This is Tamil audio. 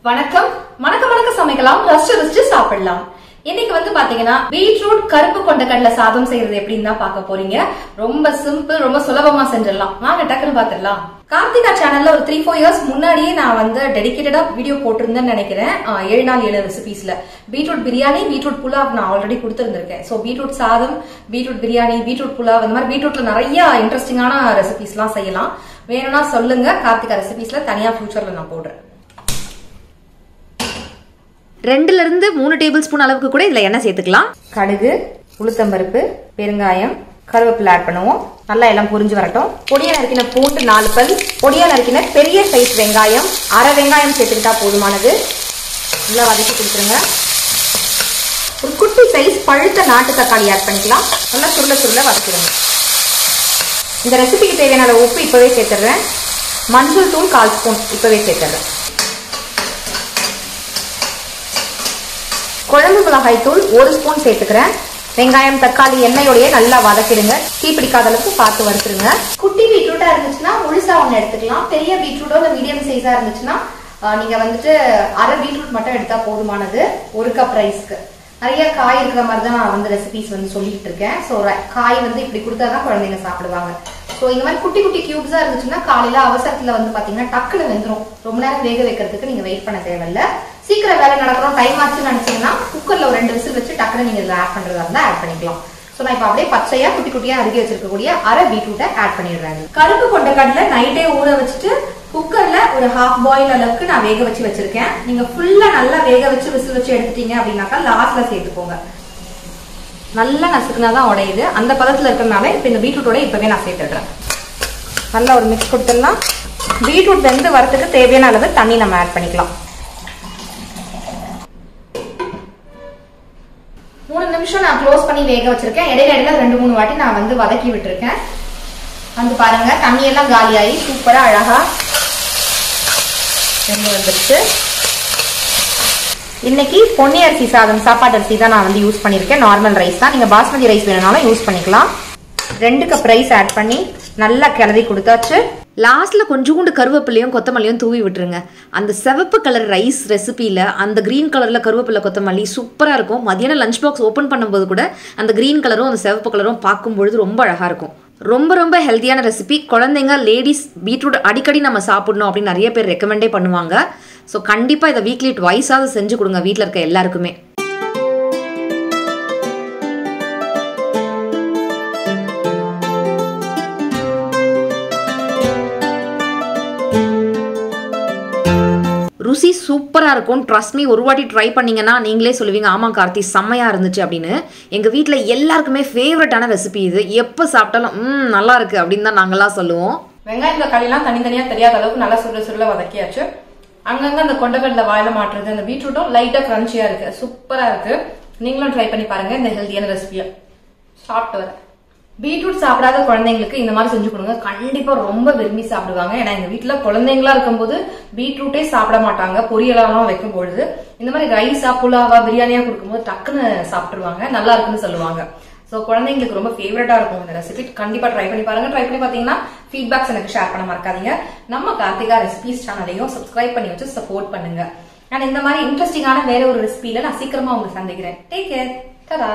வணக்கம். மணக்க சமைக்கலாம், ரசிச்சு சாப்பிடலாம். இன்னைக்கு வந்து பாத்தீங்கன்னா பீட்ரூட் கருப்பு கொண்டக்கடலை சாதம் செய்யறது எப்படின்னு தான் பார்க்க போறீங்க. ரொம்ப சிம்பிள், ரொம்ப சுலபமா செஞ்சிடலாம். வாங்க டக்குன்னு பாத்துடலாம். கார்த்திகா சேனல்ல ஒரு 3-4 இயர்ஸ் முன்னாடியே நான் வந்து டெடிகேட்டடா வீடியோ போட்டிருந்தேன்னு நினைக்கிறேன். 7 நாள் 7 ரெசிபிஸ்ல பீட்ரூட் பிரியாணி, பீட்ரூட் புலாவ் நான் ஆல்ரெடி கொடுத்திருந்திருக்கேன். சோ பீட்ரூட் சாதம், பீட்ரூட் பிரியாணி, பீட்ரூட் புலாவ், இந்த மாதிரி பீட்ரூட்ல நிறைய இன்ட்ரெஸ்டிங்கான ரெசிபிஸ் எல்லாம் செய்யலாம். வேணும்னா சொல்லுங்க, கார்த்திகா ரெசிபிஸ்ல தனியா ஃபியூச்சர்ல நான் போடுறேன். 2-3 டேபிள் ஸ்பூன் அளவுக்கு கூட இதுல எண்ணெய் சேர்த்துக்கலாம். கடுகு, உளுத்தம்பருப்பு, பெருங்காயம், கருவேப்பிலை ஆட் பண்ணுவோம். நல்லா எல்லாம் பொரிஞ்சு வரட்டும். பொடியா நறுக்கின பூண்டு 4 பல், பொடியா நறுக்கின பெரிய சைஸ் வெங்காயம், அரை வெங்காயம் சேர்த்துக்கிட்டா போதுமானது. நல்லா வதக்கி கொடுத்துருங்க. ஒரு குட்டி சைஸ் பழுத்த நாட்டு தக்காளி ஆட் பண்ணிக்கலாம். நல்லா சுருள வதக்கிடுங்க. இந்த ரெசிபிக்கு தேவையான உப்பு இப்பவே சேர்த்துறேன். மஞ்சள் தூள் 1/4 ஸ்பூன் இப்பவே சேர்த்துறேன். குழம்பு மிளகாய் தூள் 1 ஸ்பூன் சேர்த்துக்கிறேன். வெங்காயம், தக்காளி எண்ணெயோடய நல்லா வதக்கிடுங்க. தீ பிடிக்காத அளவுக்கு பார்த்து வறுத்துருங்க. குட்டி பீட்ரூட்டா இருந்துச்சுன்னா முழுசா ஒண்ணு எடுத்துக்கலாம். பெரிய பீட்ரூட்டோ இல்ல மீடியம் சைஸா இருந்துச்சுன்னா நீங்க வந்துட்டு அரை பீட்ரூட் மட்டும் எடுத்தா போதுமானது. 1 கப் ரைஸ்க்கு. நிறைய காய் இருக்கிற மாதிரி தான் நான் வந்து ரெசிபிஸ் வந்து சொல்லிட்டு இருக்கேன். ஸோ காய் வந்து இப்படி கொடுத்தாதான் குழந்தைங்க சாப்பிடுவாங்க. ஸோ இந்த மாதிரி குட்டி குட்டி கியூப்ஸா இருந்துச்சுன்னா காலையில அவசரத்துல வந்து பாத்தீங்கன்னா டக்குனு வெந்துடும். ரொம்ப நேரம் வேக வைக்கிறதுக்கு நீங்க வெயிட் பண்ண தேவையில்ல. சீக்கிரம் வேலை நடக்கிறோம், டைம் ஆச்சுன்னு நினைச்சீங்கன்னா குக்கர்ல ஒரு 2 விசில் வச்சு டக்குனு நீங்க இதுல ஆட் பண்றதா இருந்தா ஆட் பண்ணிக்கலாம். ஸோ நான் இப்ப அப்படியே பச்சையா குட்டி குட்டியா அருகி வச்சிருக்கக்கூடிய அரை பீட்ரூட்டை ஆட் பண்ணிடுறேன். கருப்பு கொண்டக்கடலை நைட்டே ஊற வச்சுட்டு குக்கர்ல ஒரு ஹாஃப் பாயில் அளவுக்கு நான் வேக வச்சு வச்சிருக்கேன். நீங்க ஃபுல்லா நல்லா வேக வச்சு விசில் வச்சு எடுத்துட்டீங்க அப்படின்னாக்கா லாஸ்ட்ல சேர்த்துக்கோங்க. நல்லா நசுக்குனாதான் உடையுது. அந்த பதத்துல இருக்கிறதுனால இப்ப இந்த பீட்ரூட்டோட இப்பவே நான் சேர்த்துடுறேன். நல்லா ஒரு மிக்ஸ் கொடுத்துடலாம். பீட்ரூட் வெந்து வரதுக்கு தேவையான அளவு தண்ணி நம்ம ஆட் பண்ணிக்கலாம். 3 நிமிஷம் நான் க்ளோஸ் பண்ணி வேக வச்சிருக்கேன். இடையில 2-3 வாட்டி நான் வந்து வதக்கி விட்டுருக்கேன். வந்து பாருங்க, தண்ணி எல்லாம் காலியாகி சூப்பரா அழகா வெந்து வந்துருச்சு. இன்னைக்கு பொன்னி அரிசி சாதம், சாப்பாட்டு அரிசி தான் நான் வந்து யூஸ் பண்ணிருக்கேன். நார்மல் ரைஸ் தான். நீங்க பாஸ்மதி ரைஸ் வேணும்னாலும் யூஸ் பண்ணிக்கலாம். 2 கப் ரைஸ் ஆட் பண்ணி நல்லா கிளறி கொடுத்தாச்சு. லாஸ்ட்ல கொஞ்சோண்டு கருவேப்பிலையும் கொத்தமல்லியும் தூவி விட்டுருங்க. அந்த சிவப்பு கலர் ரைஸ் ரெசிபியில அந்த கிரீன் கலர்ல கருவேப்பிலை கொத்தமல்லி சூப்பரா இருக்கும். மதியானம் லஞ்ச் பாக்ஸ் ஓபன் பண்ணும்போது கூட அந்த கிரீன் கலரும் அந்த சிவப்பு கலரும் பார்க்கும்பொழுது ரொம்ப அழகா இருக்கும். ரொம்ப ஹெல்த்தியான ரெசிபி. குழந்தைங்க, லேடிஸ் பீட்ரூட் அடிக்கடி நம்ம சாப்பிடணும் அப்படின்னு நிறைய பேர் ரெக்கமெண்டே பண்ணுவாங்க. ஸோ கண்டிப்பா இதை வீக்லி 2 செஞ்சு கொடுங்க வீட்டில் இருக்க எல்லாருக்குமே. ருசி சூப்பரா இருக்கும். ட்ரஸ்ட் மீ, ஒரு வாட்டி ட்ரை பண்ணீங்கன்னா நீங்களே சொல்லுவீங்க, ஆமா கார்த்தி செம்மையா இருந்துச்சு அப்படின்னு. எங்க வீட்டுல எல்லாருக்குமே ஃபேவரட்டான ரெசிபி இது. எப்ப சாப்பிட்டாலும் நல்லா இருக்கு அப்படின்னு தான் நாங்கெல்லாம் சொல்லுவோம். வெங்காயம் தக்காளி எல்லாம் தனித்தனியா தெரியாத அளவுக்கு நல்லா சுருள வதக்கியாச்சு. அங்கங்க அந்த கொண்டக்கடலை வாயில மாட்டுறது, அந்த பீட்ரூட்டும் லைட்டா கிரன்ச்சியா இருக்கு. சூப்பரா இருக்கு. நீங்களும் ட்ரை பண்ணி பாருங்க இந்த ஹெல்த்தியான ரெசிபியா. சாப்பிட்டு வர பீட்ரூட் சாப்பிடாத குழந்தைங்களுக்கு இந்த மாதிரி செஞ்சு கொடுங்க. கண்டிப்பா ரொம்ப விரும்பி சாப்பிடுவாங்க. ஏன்னா எங்க வீட்டுல குழந்தைங்களா இருக்கும்போது பீட்ரூட்டே சாப்பிட மாட்டாங்க. பொரியலாம் வைக்கும் பொழுது இந்த மாதிரி ரைஸா, புலாவா, பிரியாணியா கொடுக்கும்போது டக்குன்னு சாப்பிட்டுருவாங்க. நல்லா இருக்குன்னு சொல்லுவாங்க. சோ குழந்தைங்களுக்கு ரொம்ப ஃபேவரட்டா இருக்கும் இந்த ரெசிபி. கண்டிப்பா ட்ரை பண்ணி பாருங்க. ட்ரை பண்ணி பாத்தீங்கன்னா ஃபீட்பேக்ஸ் எனக்கு ஷேர் பண்ண மறக்காதீங்க. நம்ம கார்த்திகா ரெசிபிஸ் சேனலையும் சப்ஸ்கிரைப் பண்ணி வச்சு சப்போர்ட் பண்ணுங்க. நான் இந்த மாதிரி இன்ட்ரெஸ்டிங்கான வேற ஒரு ரெசிபியில நான் சீக்கிரமா உங்களுக்கு சந்திக்கிறேன். Take care. டடா.